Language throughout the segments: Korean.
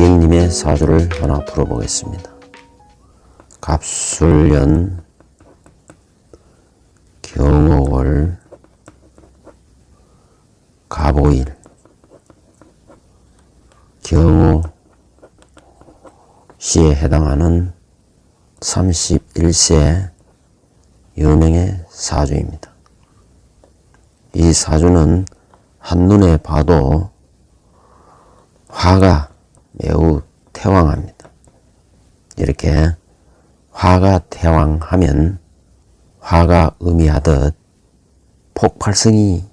허경님의 사주를 하나 풀어보겠습니다. 갑술년 경오월 갑오일 경오시에 해당하는 31세 여명의 사주입니다. 이 사주는 한눈에 봐도 화가 매우 태왕합니다. 이렇게 화가 태왕하면 화가 의미하듯 폭발성이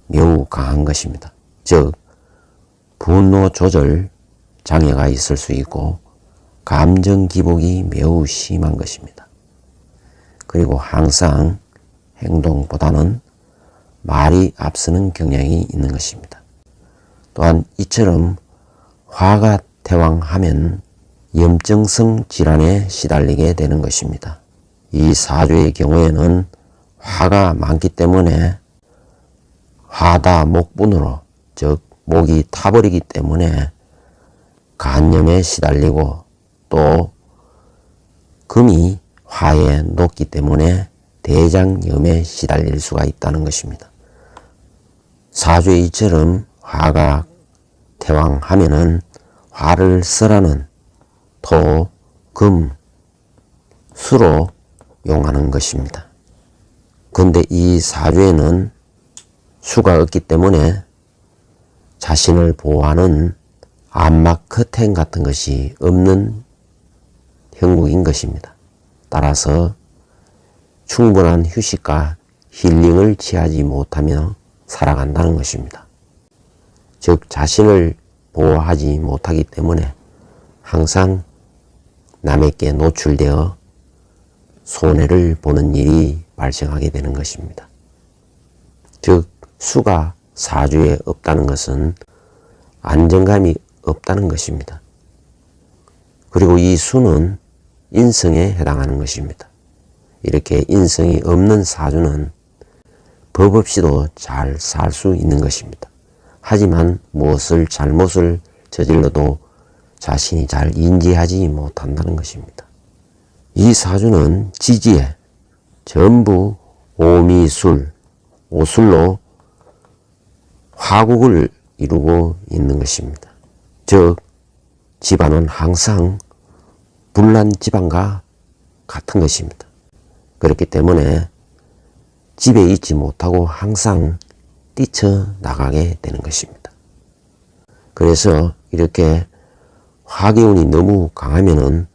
매우 강한 것입니다. 즉 분노 조절 장애가 있을 수 있고 감정 기복이 매우 심한 것입니다. 그리고 항상 행동보다는 말이 앞서는 경향이 있는 것입니다. 또한 이처럼 화가 태왕하면 염증성 질환에 시달리게 되는 것입니다. 이 사주의 경우에는 화가 많기 때문에 화다목분으로, 즉 목이 타버리기 때문에 간염에 시달리고, 또 금이 화에 녹기 때문에 대장염에 시달릴 수가 있다는 것입니다. 사주에 이처럼 화가 태왕하면은 화를 설하는 토, 금, 수로 용하는 것입니다. 그런데 이 사주에는 수가 없기 때문에 자신을 보호하는 암막 커튼 같은 것이 없는 형국인 것입니다. 따라서 충분한 휴식과 힐링을 취하지 못하며 살아간다는 것입니다. 즉 자신을 보호하지 못하기 때문에 항상 남에게 노출되어 손해를 보는 일이 발생하게 되는 것입니다. 즉 수가 사주에 없다는 것은 안정감이 없다는 것입니다. 그리고 이 수는 인성에 해당하는 것입니다. 이렇게 인성이 없는 사주는 법 없이도 잘 살 수 있는 것입니다. 하지만 무엇을 잘못을 저질러도 자신이 잘 인지하지 못한다는 것입니다. 이 사주는 지지에 전부 오미술, 오술로 화국을 이루고 있는 것입니다. 즉 집안은 항상 불난 집안과 같은 것입니다. 그렇기 때문에 집에 있지 못하고 항상 뛰쳐나가게 되는 것입니다. 그래서 이렇게 화기운이 너무 강하면은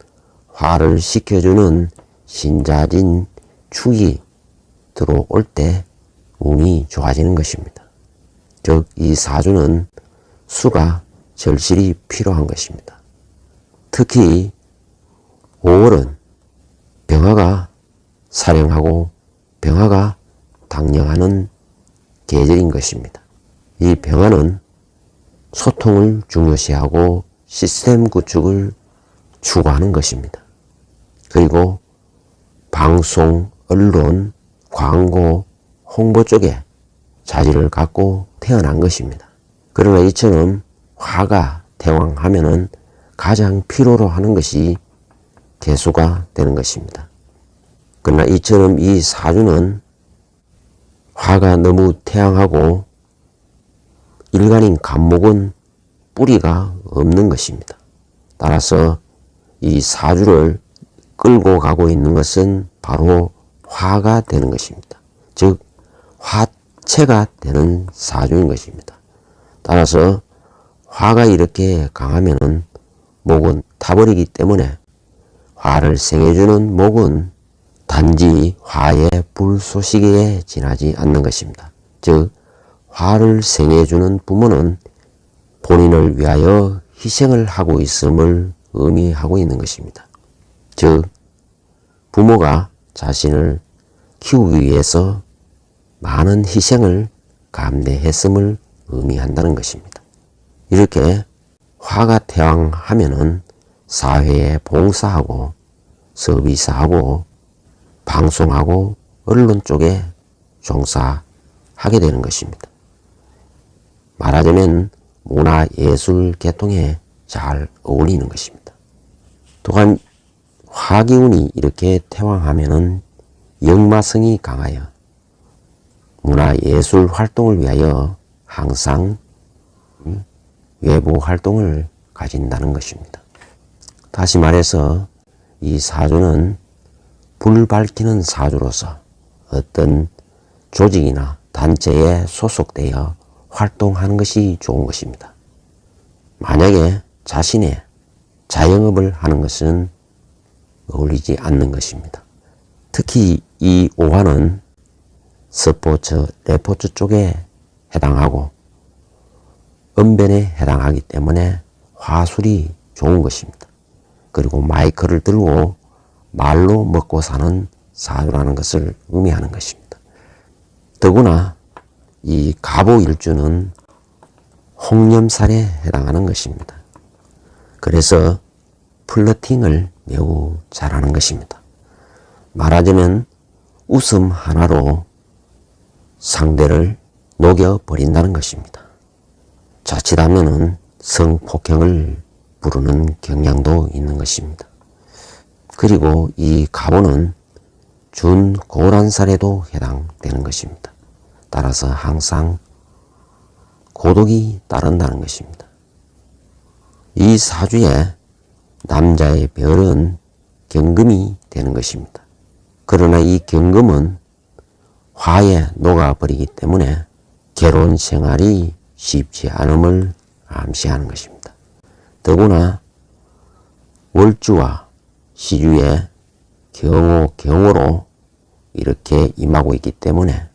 화를 식혀주는 신자진 축이 들어올 때 운이 좋아지는 것입니다. 즉 이 사주는 수가 절실히 필요한 것입니다. 특히 5월은 병화가 사령하고 병화가 당령하는 계절인 것입니다. 이 병화는 소통을 중요시하고 시스템 구축을 추구하는 것입니다. 그리고 방송, 언론, 광고, 홍보 쪽에 자질을 갖고 태어난 것입니다. 그러나 이처럼 화가 태왕하면은 가장 필요로 하는 것이 개수가 되는 것입니다. 그러나 이처럼 이 사주는 화가 너무 태왕하고 일간인 간목은 뿌리가 없는 것입니다. 따라서 이 사주를 끌고 가고 있는 것은 바로 화가 되는 것입니다. 즉 화체가 되는 사주인 것입니다. 따라서 화가 이렇게 강하면은 목은 타버리기 때문에 화를 생해주는 목은 단지 화의 불쏘시개에 지나지 않는 것입니다. 즉 화를 생해주는 부모는 본인을 위하여 희생을 하고 있음을 의미하고 있는 것입니다. 즉 부모가 자신을 키우기 위해서 많은 희생을 감내했음을 의미한다는 것입니다. 이렇게 화가 태왕하면은 사회에 봉사하고 서비스하고 방송하고 언론 쪽에 종사하게 되는 것입니다. 말하자면 문화예술 계통에 잘 어울리는 것입니다. 또한 화기운이 이렇게 태왕하면은 역마성이 강하여 문화예술 활동을 위하여 항상 외부 활동을 가진다는 것입니다. 다시 말해서 이 사주는 불 밝히는 사주로서 어떤 조직이나 단체에 소속되어 활동하는 것이 좋은 것입니다. 만약에 자신의 자영업을 하는 것은 어울리지 않는 것입니다. 특히 이 오화는 스포츠, 레포츠 쪽에 해당하고 언변에 해당하기 때문에 화술이 좋은 것입니다. 그리고 마이크를 들고 말로 먹고 사는 사주라는 것을 의미하는 것입니다. 더구나 이 갑오일주는 홍염살에 해당하는 것입니다. 그래서 플러팅을 매우 잘하는 것입니다. 말하자면 웃음 하나로 상대를 녹여버린다는 것입니다. 자칫하면 성폭행을 부르는 경향도 있는 것입니다. 그리고 이 갑오는 준고란살에도 해당되는 것입니다. 따라서 항상 고독이 따른다는 것입니다. 이 사주에 남자의 별은 경금이 되는 것입니다. 그러나 이 경금은 화에 녹아버리기 때문에 결혼 생활이 쉽지 않음을 암시하는 것입니다. 더구나 월주와 시주에 경호로 이렇게 임하고 있기 때문에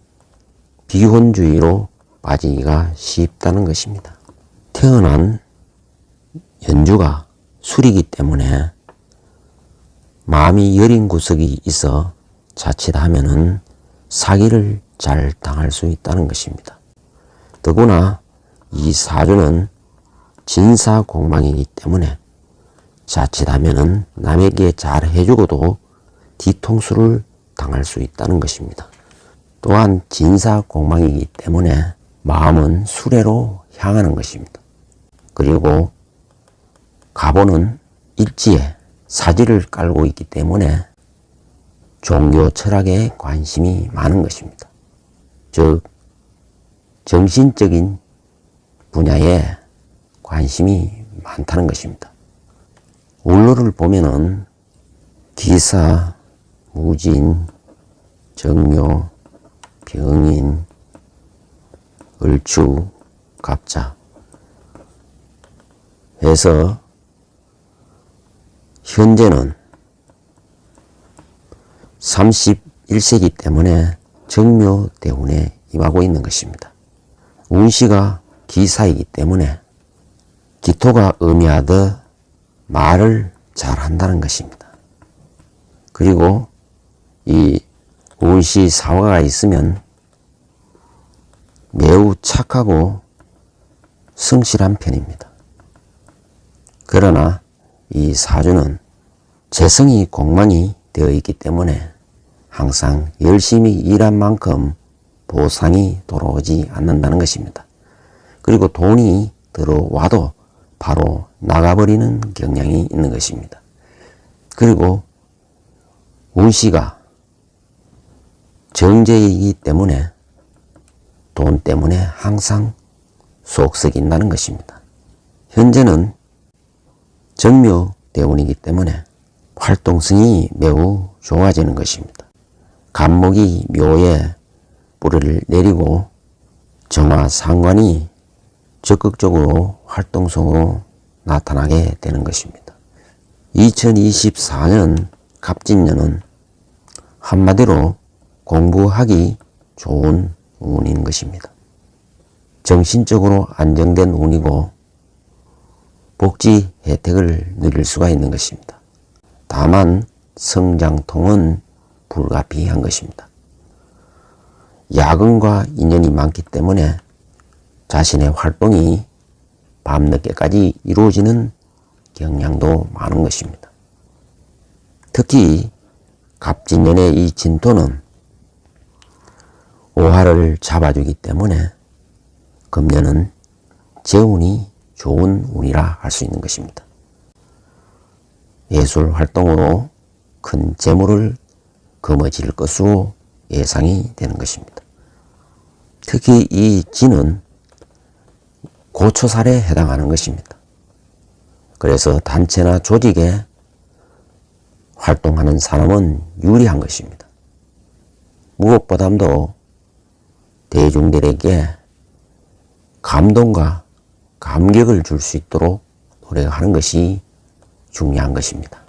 비혼주의로 빠지기가 쉽다는 것입니다. 태어난 연주가 술이기 때문에 마음이 여린 구석이 있어 자칫하면은 사기를 잘 당할 수 있다는 것입니다. 더구나 이 사주는 진사공망이기 때문에 자칫하면은 남에게 잘 해주고도 뒤통수를 당할 수 있다는 것입니다. 또한 진사공망이기 때문에 마음은 수레로 향하는 것입니다. 그리고 갑오는 일지에 사지를 깔고 있기 때문에 종교 철학에 관심이 많은 것입니다. 즉 정신적인 분야에 관심이 많다는 것입니다. 울로를 보면은 기사, 무진, 정묘, 병인, 을추, 갑자 해서 현재는 31세기 때문에 정묘대운에 임하고 있는 것입니다. 운시가 기사이기 때문에 기토가 의미하듯 말을 잘한다는 것입니다. 그리고 이 운시 사화가 있으면 매우 착하고 성실한 편입니다. 그러나 이 사주는 재성이 공망이 되어 있기 때문에 항상 열심히 일한 만큼 보상이 돌아오지 않는다는 것입니다. 그리고 돈이 들어와도 바로 나가버리는 경향이 있는 것입니다. 그리고 운시가 정제이기 때문에 돈 때문에 항상 속 썩인다는 것입니다. 현재는 정묘대운이기 때문에 활동성이 매우 좋아지는 것입니다. 간목이 묘에 뿌리를 내리고 정화 상관이 적극적으로 활동성으로 나타나게 되는 것입니다. 2024년 갑진년은 한마디로 공부하기 좋은 운인 것입니다. 정신적으로 안정된 운이고 복지 혜택을 누릴 수가 있는 것입니다. 다만 성장통은 불가피한 것입니다. 야근과 인연이 많기 때문에 자신의 활동이 밤늦게까지 이루어지는 경향도 많은 것입니다. 특히 갑진년의 이 진토는 오화를 잡아주기 때문에 금년은 재운이 좋은 운이라 할 수 있는 것입니다. 예술 활동으로 큰 재물을 거머쥘 것으로 예상이 되는 것입니다. 특히 이 진은 고초살에 해당하는 것입니다. 그래서 단체나 조직에 활동하는 사람은 유리한 것입니다. 무엇보다도 대중들에게 감동과 감격을 줄 수 있도록 노력하는 것이 중요한 것입니다.